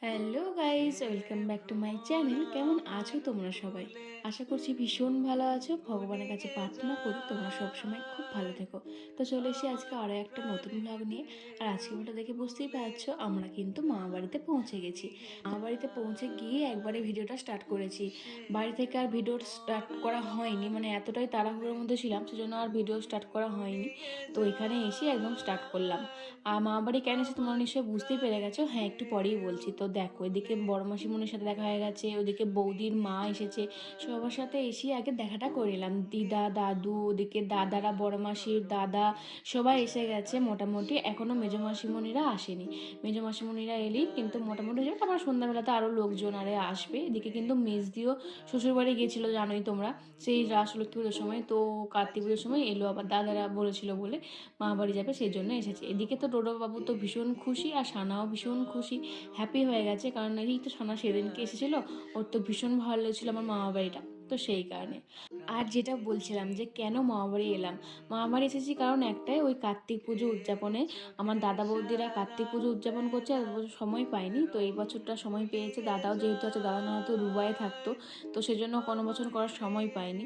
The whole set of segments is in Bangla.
Hello guys, welcome back to my channel. কেমন আছো তোমরা সবাই? আশা করছি ভীষণ ভালো আছো। ভগবানের কাছে প্রার্থনা করি তোমরা সবসময় খুব ভালো থেকো। তো চলে এসেছি আজকে আরও একটা নতুন ব্লগ নিয়ে। আর আজকে ভিডিও দেখে বুঝতেই পারছো আমরা কিন্তু মামা বাড়িতে পৌঁছে গেছি। মামা বাড়িতে পৌঁছে গিয়ে একবারে ভিডিওটা স্টার্ট করেছি। বাড়ি থেকে আর ভিডিও স্টার্ট করা হয়নি, মানে এতটাই তাড়াহুড়োর মধ্যে ছিলাম সেজন্য আর ভিডিও স্টার্ট করা হয়নি। তো এখানে এসে একদম স্টার্ট করলাম। আর মামা বাড়ি কেন এসে তোমরা নিশ্চয়ই বুঝতেই পেরে গেছো। হ্যাঁ, একটু পরেই বলছি। তো দেখো, এদিকে বড় মাসিমণির সাথে দেখা হয়ে গেছে, ওদিকে বৌদির মা এসেছে। সবার সাথে এসে আগে দেখাটা করে এলাম। দিদা, দাদু, ওদিকে দাদারা, বড় মাসির দাদা সবাই এসে গেছে মোটামুটি। এখনও মেজো মাসিমণিরা আসেনি। মেজো মাসিমণিরা এলেই কিন্তু মোটামুটি হয়ে যাবে। তারপর সন্ধ্যাবেলাতে আরও লোকজন আরে আসবে। এদিকে কিন্তু মেজদিও শ্বশুরবাড়ি গিয়েছিলো জানোই তোমরা, সেই রাস লক্ষ্মী পুজোর সময়। তো কার্তিক পুজোর সময় এলো, আবার দাদারা বলেছিল বলে মা বাড়ি যাবে সেই জন্য এসেছে। এদিকে তো ডোডোবাবু তো ভীষণ খুশি, আর সানাও ভীষণ খুশি, হ্যাপি হয়ে গেছে। কারণ এই তো সানা সেদিনকে এসেছিলো, ওর তো ভীষণ ভালো লেগেছিলো আমার মামা বাড়িটা, তো সেই কারণে। আর যেটা বলছিলাম যে কেন মামাবাড়ি এলাম, মামাবাড়ি এসেছি কারণ একটাই, ওই কার্তিক পুজো উদযাপনে। আমার দাদা বৌদিরা কার্তিক পুজো উদযাপন করছে, আর বছর সময় পায়নি, তো এই বছরটা সময় পেয়েছে। দাদাও যেহেতু আছে, দাদা না হয়তো দুবাইয়ে থাকতো, তো সেজন্য কোনো বছর করার সময় পায়নি।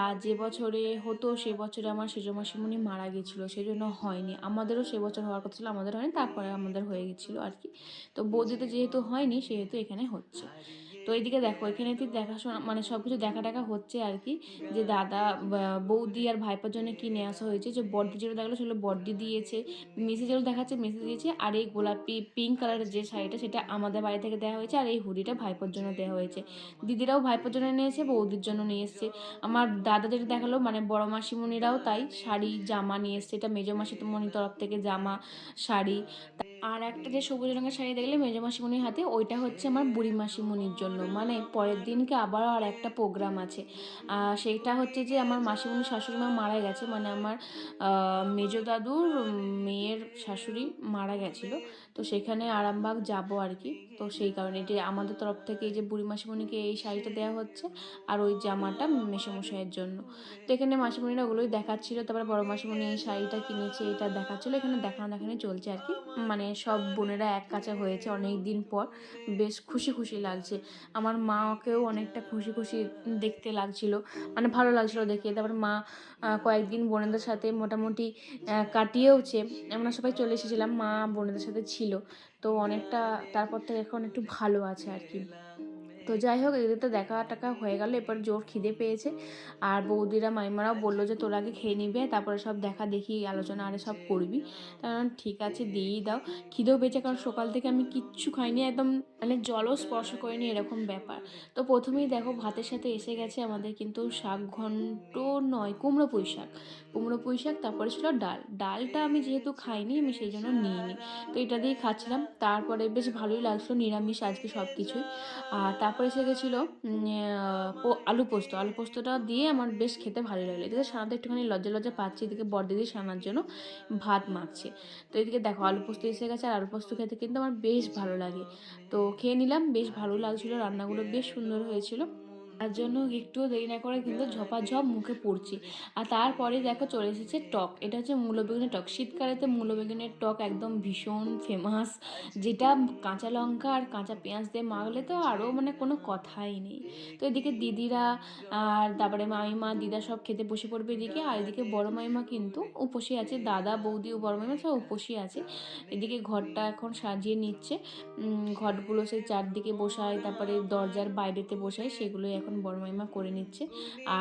আর যে বছরে হতো সে বছরে আমার সেজ মাসিমণি মারা গেছিলো, সেজন্য হয়নি। আমাদেরও সে বছর হওয়ার কথা ছিল, আমাদের হয়নি, তারপরে আমাদের হয়ে গেছিলো আর কি। তো বৌদিতে যেহেতু হয়নি সেহেতু এখানে হচ্ছে। তো এইদিকে দেখো, এখানে তুই দেখাশোনা মানে সব কিছু দেখা টাকা হচ্ছে আর কি। যে দাদা, বৌদি আর ভাইপার জন্য কি নিয়ে আসা হয়েছে, যে বর্দি যেটা দেখালো সেগুলো বর্দি দিয়েছে, মেসি যেগুলো দেখাচ্ছে মেসি দিয়েছে। আর এই গোলাপি পিঙ্ক কালারের যে শাড়িটা সেটা আমাদের বাড়ি থেকে দেওয়া হয়েছে, আর এই হুডিটা ভাইপোর জন্য দেওয়া হয়েছে। দিদিরাও ভাইপোর জন্য নিয়ে এসেছে, বৌদির জন্য নিয়ে এসছে। আমার দাদা যেটা দেখালো মানে বড় মাসিমণিরাও তাই শাড়ি জামা নিয়ে এসছে। এটা মেজো মাসিমণির তরফ থেকে জামা, শাড়ি। আর একটা যে সবুজ রঙের শাড়ি দেখলে মেজো মাসিমণির হাতে, ওইটা হচ্ছে আমার বুড়ি মাসিমণির জন্য। মানে পরের দিনকে আবারও আর একটা প্রোগ্রাম আছে। সেইটা হচ্ছে যে আমার মাসিমণির শাশুড়ি মা মারা গেছে, মানে আমার মেজো দাদুর মেয়ের শাশুড়ি মারা গেছিলো। তো সেখানে আরামবাগ যাব আর কি। তো সেই কারণে এটি আমাদের তরফ থেকে এই যে বুড়ি মাসিমণিকে এই শাড়িটা দেওয়া হচ্ছে, আর ওই জামাটা মেসোমশাইয়ের জন্য। তো এখানে মাসিমণিরা ওগুলোই দেখাচ্ছিল। তারপরে বড় মাসিমণি এই শাড়িটা কিনেছে, এটা দেখাচ্ছিলো। এখানে দেখানি চলছে আর কি। মানে সব বোনেরা এক কাছে হয়েছে অনেক দিন পর, বেশ খুশি খুশি লাগছে। আমার মাকেও অনেকটা খুশি খুশি দেখতে লাগছিল, মানে ভালো লাগছিলো দেখে। তারপর মা কয়েকদিন বোনেদের সাথে মোটামুটি কাটিয়েওছে। আমরা সবাই চলে এসেছিলাম, মা বোনেদের সাথে ছিল। তো অনেকটা তারপর থেকে এখন একটু ভালো আছে আর কি। তো যাই হোক, এদের তো দেখা টাকা হয়ে গেল, এরপর জোর খিদে পেয়েছে। আর বৌদিরা মাইমারাও বললো যে তোর আগে খেয়ে নিবে, তারপরে সব দেখা দেখি আলোচনা আরে সব করবি। কারণ ঠিক আছে, দিয়েই দাও। খিদেও পেয়েছে, কারণ সকাল থেকে আমি কিচ্ছু খাইনি, একদম মানে জলও স্পর্শ করিনি, এরকম ব্যাপার। তো প্রথমেই দেখো ভাতের সাথে এসে গেছে আমাদের কিন্তু শাক ঘন্ট, নয় কুমড়ো পুঁই শাক। কুমড়ো পুঁই শাক, তারপরে ছিল ডাল। ডালটা আমি যেহেতু খাইনি আমি সেই জন্য নিইনি, তো এটা দিয়েই খাচ্ছিলাম। তারপরে বেশ ভালোই লাগছিলো, নিরামিষ আজকে সব কিছুই। আর তারপরে এসে গেছিলো আলু পোস্ত। আলু পোস্তটা দিয়ে আমার বেশ খেতে ভালোই লাগলো। এদিকে সানাতে একটুখানি লজ্জা লজ্জা পাচ্ছি, এদিকে বড়দিদি সানার জন্য ভাত মাখছে। তো এদিকে দেখো আলু পোস্ত এসে গেছে, আর আলু পোস্ত খেতে কিন্তু আমার বেশ ভালো লাগে। তো খেয়ে নিলাম, বেশ ভালো লাগছিলো, রান্নাগুলো বেশ সুন্দর হয়েছিল। তার জন্য একটুও দেরি না করে কিন্তু ঝপাঝপ মুখে পড়ছি। আর তারপরে দেখো চলে এসেছে টক। এটা হচ্ছে মূলো বেগুনের টক। শীতকালেতে মূলো বেগুনের টক একদম ভীষণ ফেমাস, যেটা কাঁচা লঙ্কা আর কাঁচা পেঁয়াজ দিয়ে মাখলে তো আরও মানে কোনো কথাই নেই। তো এদিকে দিদিরা আর তারপরে মামিমা দিদা সব খেতে বসে পড়বে এদিকে। আর এদিকে বড় মামিমা কিন্তু উপসী আছে, দাদা বৌদি ও বড় মামিমা সব উপসী আছে। এদিকে ঘরটা এখন সাজিয়ে নিচ্ছে। ঘটগুলো সেই চারদিকে বসায়, তারপরে দরজার বাইরেতে বসায়, সেগুলোই এখন বড় মামিমা করে নিচ্ছে।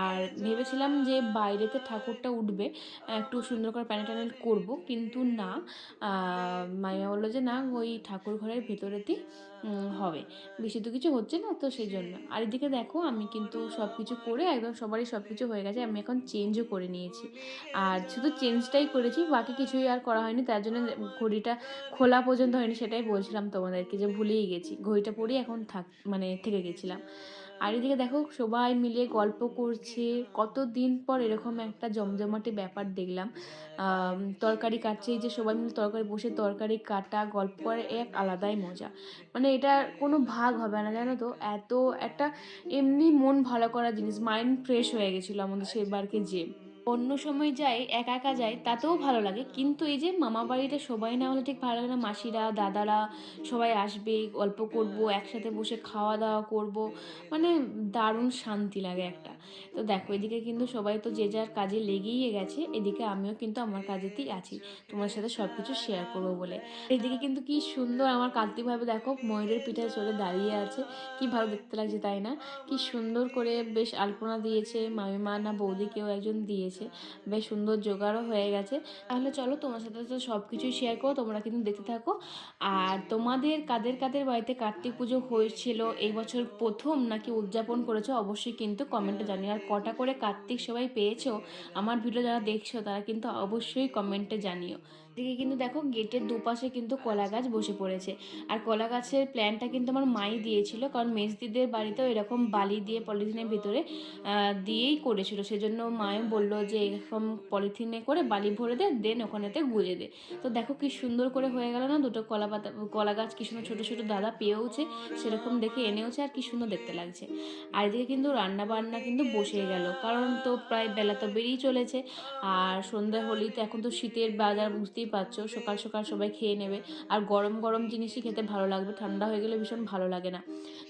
আর ভেবেছিলাম যে বাইরেতে ঠাকুরটা উঠবে, একটু সুন্দর করে প্যানেল ট্যানেল করবো, কিন্তু না, মামিমা বললো যে না, ওই ঠাকুর ঘরের ভেতরেতেই হবে, বেশি তো কিছু হচ্ছে না, তো সেই জন্য। আর এদিকে দেখো আমি কিন্তু সব কিছু করে একদম সবারই সব কিছু হয়ে গেছে, আমি এখন চেঞ্জও করে নিয়েছি। আর শুধু চেঞ্জটাই করেছি, বাকি কিছুই আর করা হয়নি। তার জন্য ঘড়িটা খোলা পর্যন্ত হয়নি, সেটাই বলছিলাম তোমাদেরকে যে ভুলেই গেছি, ঘড়িটা পরেই এখন মানে থেকে গেছিলাম। আর এদিকে দেখো সবাই মিলে গল্প করছে, কতদিন পর এরকম একটা জমজমাটি ব্যাপার দেখলাম। তরকারি কাটছে, এই যে সবাই মিলে তরকারি বসে তরকারি কাটা, গল্প করে, এক আলাদাই মজা। মানে এটা কোনো ভাগ হবে না, জানো তো, এত একটা এমনি মন ভালো করা জিনিস, মাইন্ড ফ্রেশ হয়ে গেছিলো আমাদের সেবারকে যে। অন্য সময় যাই, একা একা যাই, তাতেও ভালো লাগে, কিন্তু এই যে মামা বাড়িতে সবাই না হলে ঠিক ভালো লাগে না। মাসিরা, দাদারা সবাই আসবে, গল্প করব, একসাথে বসে খাওয়া দাওয়া করব, মানে দারুণ শান্তি লাগে একটা। তো দেখো এদিকে কিন্তু সবাই তো যে যার কাজে লেগেই গেছে, এদিকে আমিও কিন্তু আমার কাজেতেই আছি, তোমার সাথে সব কিছু শেয়ার করবো বলে। এদিকে কিন্তু কি সুন্দর আমার কার্তিক ভাবে দেখো ময়ূরের পিঠায় চড়ে দাঁড়িয়ে আছে, কি ভালো দেখতে লাগছে তাই না? কি সুন্দর করে বেশ আলপনা দিয়েছে, মামিমা না বৌদি কেউ একজন দিয়েছে, বেশ সুন্দর জোগাড়ও হয়ে গেছে। তাহলে চলো তোমার সাথে তো সব কিছুই শেয়ার করো, তোমরা কিন্তু দেখতে থাকো। আর তোমাদের কাদের কাদের বাড়িতে কার্তিক পুজো হয়েছিল, এই বছর প্রথম নাকি উদযাপন করেছো, অবশ্যই কিন্তু কমেন্টে জানিও। আর কটা করে কার্তিক সবাই পেয়েছো, আমার ভিডিও যারা দেখছো তারা কিন্তু অবশ্যই কমেন্টে জানিও। দিকে কিন্তু দেখো গেটের দুপাশে কিন্তু কলা গাছ বসে পড়েছে। আর কলা গাছের প্ল্যানটা কিন্তু আমার মাই দিয়েছিল, কারণ মেজদিদের বাড়িতেও এরকম বালি দিয়ে পলিথিনের ভিতরে দিয়েই করেছিল, সেজন্য মায়ে বললো যে এরকম পলিথিনে করে বালি ভরে দে, দেন ওখানেতে গুঁজে দে। তো দেখো কি সুন্দর করে হয়ে গেল না, দুটো কলা পাতা কলা গাছ কি সুন্দর ছোটো ছোটো দাদা পেয়েওছে, সেরকম দেখে এনেওছে, আর কি সুন্দর দেখতে লাগছে। আর এদিকে কিন্তু রান্না বান্না কিন্তু বসে গেল, কারণ তো প্রায় বেলা তো বেরিয়ে চলেছে। আর সন্ধ্যা হলেই তো এখন তো শীতের বাজার, বুঝতেই পারছো, সকাল সকাল সবাই খেয়ে নেবে। আর গরম গরম জিনিসই খেতে ভালো লাগবে, ঠান্ডা হয়ে গেলে ভীষণ ভালো লাগে না।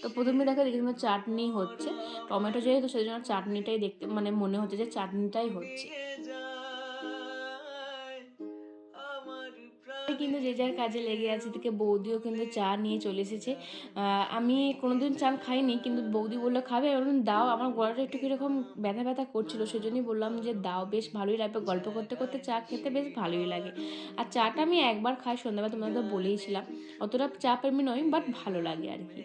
তো প্রথমে দেখো দেখে কিন্তু চাটনি হচ্ছে, টমেটো যেহেতু সেই জন্য চাটনিটাই দেখতে মানে মনে হচ্ছে যে চাটনিটাই হচ্ছে। কিন্তু যে যার কাজে লেগে আছে, থেকে বৌদিও কিন্তু চা নিয়ে চলে এসেছে। আমি কোনোদিন চা খাইনি, কিন্তু বৌদি বললো খাবে, আমি বললাম দাও, আমার গলাটা একটু কীরকম ব্যথা ব্যথা করছিল, সেজন্যই বললাম যে দাও, বেশ ভালোই লাগবে, গল্প করতে করতে চা খেতে বেশ ভালোই লাগে। আর চাটা আমি একবার খাই সন্ধ্যাবেলা, তোমাদের তো বলেইছিলাম, অতটা চা প্রেমী নয়, বাট ভালো লাগে আর কি,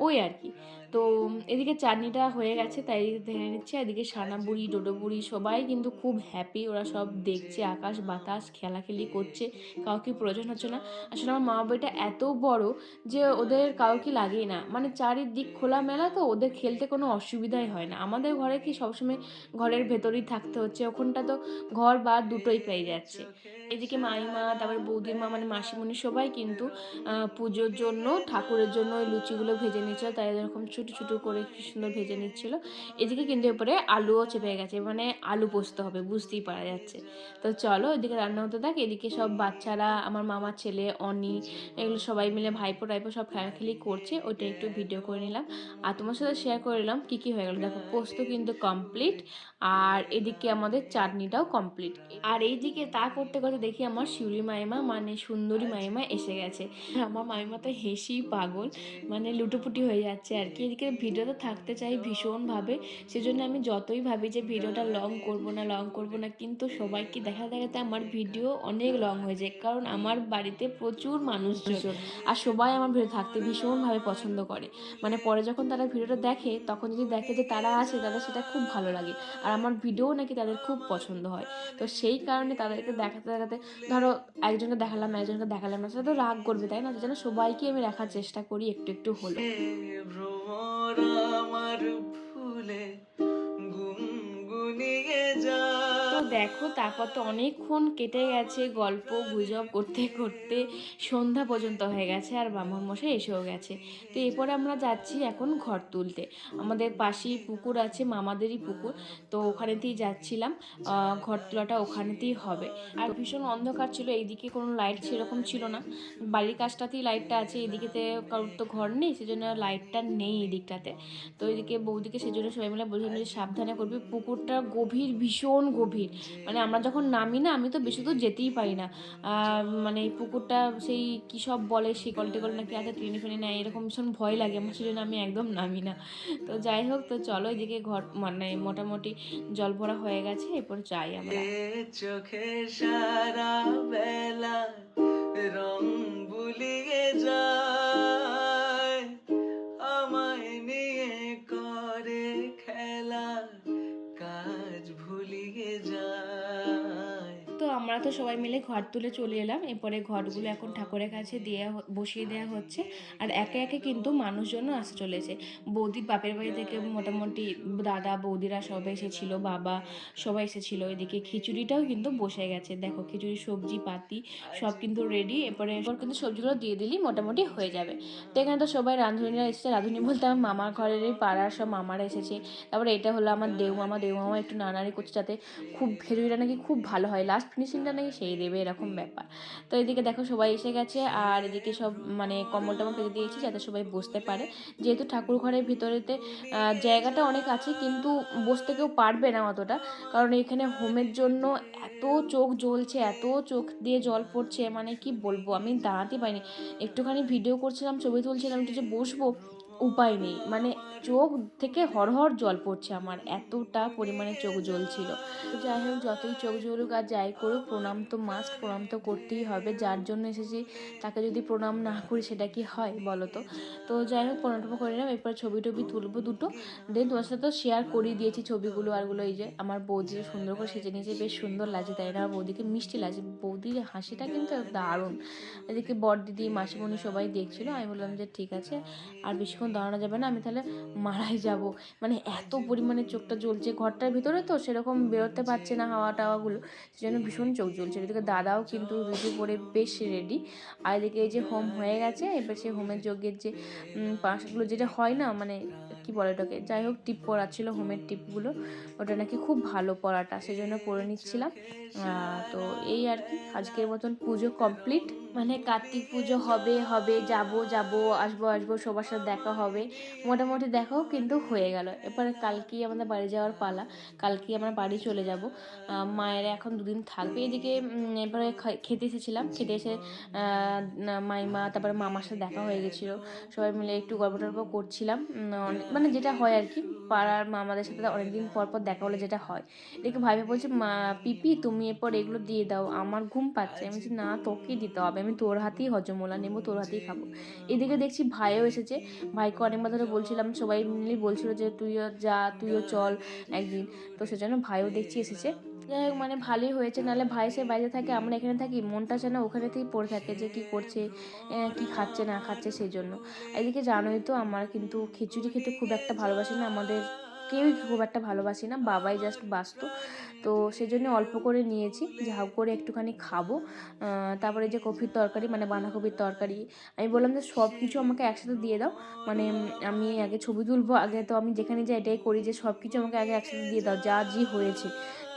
ওই আর কি। তো এদিকে চাটনিটা হয়ে গেছে, তাই দেখে নিচ্ছে। এদিকে সানা বুড়ি, ডোডো বুড়ি সবাই কিন্তু খুব হ্যাপি, ওরা সব দেখছে আকাশ বাতাস, খেলাখেলি করছে, কাউকে প্রয়োজন হচ্ছে না। আসলে আমার মা বাড়িটা এত বড় যে ওদের কাউকে লাগেই না, মানে চারিদিক খোলামেলা, তো ওদের খেলতে কোনো অসুবিধাই হয় না। আমাদের ঘরে কি সবসময় ঘরের ভেতরেই থাকতে হচ্ছে, ওখানটা তো ঘর বা দুটোই পেয়ে যাচ্ছে। এদিকে মাইমা, তারপরে বৌদির মা মানে মাসিমণি সবাই কিন্তু পুজোর জন্য, ঠাকুরের জন্য ওই লুচিগুলো ভেজে নিচ্ছিল, তাই এরকম ছোটো ছোটো করে কি সুন্দর ভেজে নিচ্ছিল। এদিকে কিন্তু এরপরে আলুও চেপে গেছে, মানে আলু পোস্ত হবে, বুঝতেই পারা যাচ্ছে। তো চলো এদিকে রান্না হতে থাক। এদিকে সব বাচ্চারা, আমার মামার ছেলে অনি, এগুলো সবাই মিলে ভাইপো টাইপো সব খেলাখেলি করছে, ওইটা একটু ভিডিও করে নিলাম আর তোমার সাথে শেয়ার করে নিলাম কী কী হয়ে গেলো। দেখো পোস্ত কিন্তু কমপ্লিট, আর এদিকে আমাদের চাটনিটাও কমপ্লিট। আর এইদিকে তা করতে করতে দেখি আমার শিউলি মাইমা মানে সুন্দরী মাইমা এসে গেছে। আমার মাইমা তো হেসেই পাগল, মানে লুটোপুটি হয়ে যাচ্ছে আর কি। এদিকে ভিডিওতে থাকতে চাই ভীষণভাবে, সেজন্য আমি যতই ভাবি যে ভিডিওটা লং করব না, কিন্তু সবাইকে দেখাতে দেখাতে আমার ভিডিও অনেক লং হয়ে যায়, কারণ আমার বাড়িতে প্রচুর মানুষজন, আর সবাই আমার ভিডিও থাকতে ভীষণভাবে পছন্দ করে। মানে পরে যখন তারা ভিডিওটা দেখে, তখন যদি দেখে যে তারা আছে, তাদের সেটা খুব ভালো লাগে, আর আমার ভিডিও নাকি তাদের খুব পছন্দ হয়। তো সেই কারণে তাদেরকে দেখাতে দেখাতে, ধরো একজনকে দেখালাম না, সেটা তো রাগ করবে তাই না, যেন সবাইকে আমি রাখার চেষ্টা করি একটু একটু হলো। আমার ফুলে গুনগুনিয়ে যায়। তো দেখো তারপর তো অনেকক্ষণ কেটে গেছে, গল্প গুজব করতে করতে সন্ধ্যা পর্যন্ত হয়ে গেছে, আর ব্রাহ্মণ মশাই এসেও গেছে। তো এরপরে আমরা যাচ্ছি এখন ঘর তুলতে। আমাদের পাশেই পুকুর আছে, মামাদেরই পুকুর, তো ওখানেতেই যাচ্ছিলাম। ঘর তোলাটা ওখানেতেই হবে। আর ভীষণ অন্ধকার ছিল, এইদিকে কোনো লাইট সেরকম ছিল না, বাড়ির কাছটাতেই লাইটটা আছে, এদিকেতে কারোর তো ঘর নেই, সেজন্য লাইটটা নেই এই দিকটাতে। তো এদিকে বৌদিকে সেজন্য সবাই মিলে বোঝানো যে সাবধানে করবি, পুকুরটা গভীর, ভীষণ গভীর, মানে আমরা যখন নামি না, আমি তো বেশি দূর যেতেই পারি না। মানে এই পুকুরটা সেই কী সব বলে, শিকল টিকল নাকি আছে, টেনে ফেনে নেয়, এরকম ভীষণ ভয় লাগে আমার, সেজন্য আমি একদম নামি না। তো যাই হোক, তো চলো এদিকে ঘর মানে মোটামুটি জল ভরা হয়ে গেছে, এরপর যাই আমরা। চোখে সারা বেলা রং বুলিয়ে যায়, আমায় নিয়ে করে খেলা, কাজ ভুলিয়ে যায়। তো আমরা তো সবাই মিলে ঘট তুলে চলে এলাম। এরপরে ঘটগুলো এখন ঠাকুরের কাছে বসিয়ে দেওয়া হচ্ছে। আর একে একে কিন্তু মানুষজনও আসতে চলেছে। বৌদির বাপের বাড়ি থেকে মোটামুটি দাদা বৌদিরা সবাই এসেছিলো, বাবা সবাই এসেছিলো। এদিকে খিচুড়িটাও কিন্তু বসে গেছে, দেখো খিচুড়ি সবজি পাতি সব কিন্তু রেডি। এরপরে কিন্তু সবজিগুলো দিয়ে দিলেই মোটামুটি হয়ে যাবে। তো এখানে তো সবাই রাঁধুনিরা এসেছে, রাঁধুনি বলতে আমার মামার ঘরেরই পাড়ার সব মামারা এসেছে। তারপরে এটা হলো আমার দেউ মামা একটু নাড়ানাড়ি করছে যাতে খুব খিচুড়িটা নাকি খুব ভালো হয়, লাস্ট ফিনিশিংটা নাকি সেই দেবে এরকম ব্যাপার। তো এদিকে দেখো সবাই এসে গেছে, আর এদিকে সব মানে কম্বল টম্বল পেতে দিয়েছি যাতে সবাই বসতে পারে। যেহেতু ঠাকুর ঘরের ভিতরেতে জায়গাটা অনেক আছে কিন্তু বসতে কেউ পারবে না অতটা, কারণ এখানে হোমের জন্য এত চোখ জ্বলছে, এত চোখ দিয়ে জল পড়ছে, মানে কি বলবো, আমি দাঁড়াতে পারিনি। একটুখানি ভিডিও করছিলাম, ছবি তুলছিলাম, একটু যে বসবো উপায় নেই, মানে চোখ থেকে হরহর জল পড়ছে আমার, এতটা পরিমাণে চোখ জ্বলছিল। তো যাই হোক, যতই চোখ জ্বলুক আর যাই করুক, প্রণাম তো মাস্ট, প্রণাম তো করতেই হবে। যার জন্য এসেছি তাকে যদি প্রণাম না করি সেটা কি হয় বলো তো। তো যাই হোক, প্রণাম করে নিলাম। এরপর ছবি টবি তুলবো দুটো, দেন তোমার সাথে তো শেয়ার করিয়ে দিয়েছি ছবিগুলো আরগুলো। এই যে আমার বৌদি সুন্দর করে সেজে নিয়েছে, বেশ সুন্দর লাগছে, তাই না? আমার বৌদিকে মিষ্টি লাগছে, বৌদির হাসিটা কিন্তু দারুণ। এদিকে বর দিদি মাসিমণি সবাই দেখছিলো। আমি বললাম যে ঠিক আছে, আর বেশিক্ষণ দাঁড়ানো যাবে না, আমি তাহলে মারাই যাব। মানে এত পরিমাণে চোখটা জ্বলছে, ঘরটার ভিতরে তো সেরকম বেরোতে পারছে না হাওয়া টাওয়াগুলো, সেজন্য ভীষণ চোখ জ্বলছে। এদিকে দাদাও কিন্তু রুটি পরে বেশ রেডি। আর এদিকে এই যে হোম হয়ে গেছে, এবার সে হোমের যজ্ঞের যে পাশগুলো যেটা হয় না, মানে কি বলে ওটাকে, যাই হোক টিপ পড়াচ্ছিল, হোমের টিপগুলো, ওটা নাকি খুব ভালো পড়াটা, সেজন্য পড়ে নিচ্ছিলাম। তো এই আর কি, আজকের মতন পুজো কমপ্লিট। মানে কার্তিক পুজো হবে হবে, যাব যাব, আসবো আসবো, সবার সাথে দেখা হবে, মোটামুটি দেখাও কিন্তু হয়ে গেল। এরপরে কালকেই আমাদের বাড়ি যাওয়ার পালা, কালকেই আমরা বাড়ি চলে যাব। মায়ের এখন দুদিন থাকবে। এদিকে এবারে খেতে এসেছিলাম, খেতে এসে মাইমা তারপরে মামার সাথে দেখা হয়ে গেছিলো, সবাই মিলে একটু গল্প টল্প করছিলাম। মানে যেটা হয় আর কি, পাড়ার মামাদের সাথে অনেকদিন পর পর দেখা হলে যেটা হয়। এদিকে ভাইবে বলছে, মা পিপি তুমি এরপর এগুলো দিয়ে দাও, আমার ঘুম পাচ্ছে। আমি বলছি না, তোকেই দিতে হবে, আমি তোর হাতেই হজমোলা নেবো, তোর হাতেই খাবো। এদিকে দেখছি ভাইও এসেছে, ভাইকে অনেকবার ধরে বলছিলাম, সবাই মিলেই বলছিল যে তুইও যা, তুইও চল একদিন, তো সেজন্য ভাইও দেখছি এসেছে। যাই হোক, মানে ভালোই হয়েছে, নাহলে ভাই সে বাইরে থাকে, আমরা এখানে থাকি, মনটা যেন ওখানে থেকেই পড়ে থাকে যে কী করছে, কি খাচ্ছে না খাচ্ছে, সেই জন্য। এদিকে জানোই তো আমার কিন্তু খিচুড়ি খেতে খুব একটা ভালোবাসি না, আমাদের কেউই খুব একটা ভালোবাসি না, বাবাই জাস্ট বাসতো, তো সেই জন্য অল্প করে নিয়েছি, ঝাউ করে একটুখানি খাবো। তারপরে যে কপির তরকারি, মানে বাঁধাকপির তরকারি, আমি বললাম যে সব কিছু আমাকে একসাথে দিয়ে দাও, মানে আমি আগে ছবি তুলবো, আগে তো আমি যেখানে যাই এটাই করি যে সব কিছু আমাকে আগে একসাথে দিয়ে দাও, যা জি হয়েছে,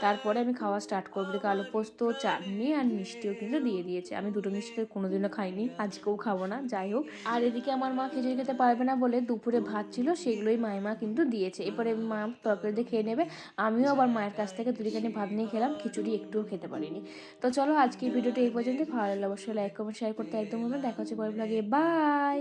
তারপরে আমি খাওয়া স্টার্ট করবো। দেখে আলু পোস্ত, চাটনি আর মিষ্টিও কিন্তু দিয়ে দিয়েছে। আমি দুটো মিষ্টি তো কোনোদিনও খাইনি, আজকেও খাবো না, যাই হোক। আর এদিকে আমার মা খিচুড়ি খেতে পারবে না বলে দুপুরে ভাত ছিল, সেগুলোই মাইমা কিন্তু দিয়েছে। এরপরে মা তরকারি দিয়ে খেয়ে নেবে, আমিও আবার মায়ের কাছ থেকে দুটিখানি ভাত নিয়ে খেলাম, খিচুড়ি একটুও খেতে পারিনি। তো চলো, আজকের ভিডিওটা এই পর্যন্ত। ভালো লাগলে অবশ্যই লাইক কমেন্ট শেয়ার করতে একদম ভুলবেন না। দেখা হচ্ছে পরের ব্লগে, বাই।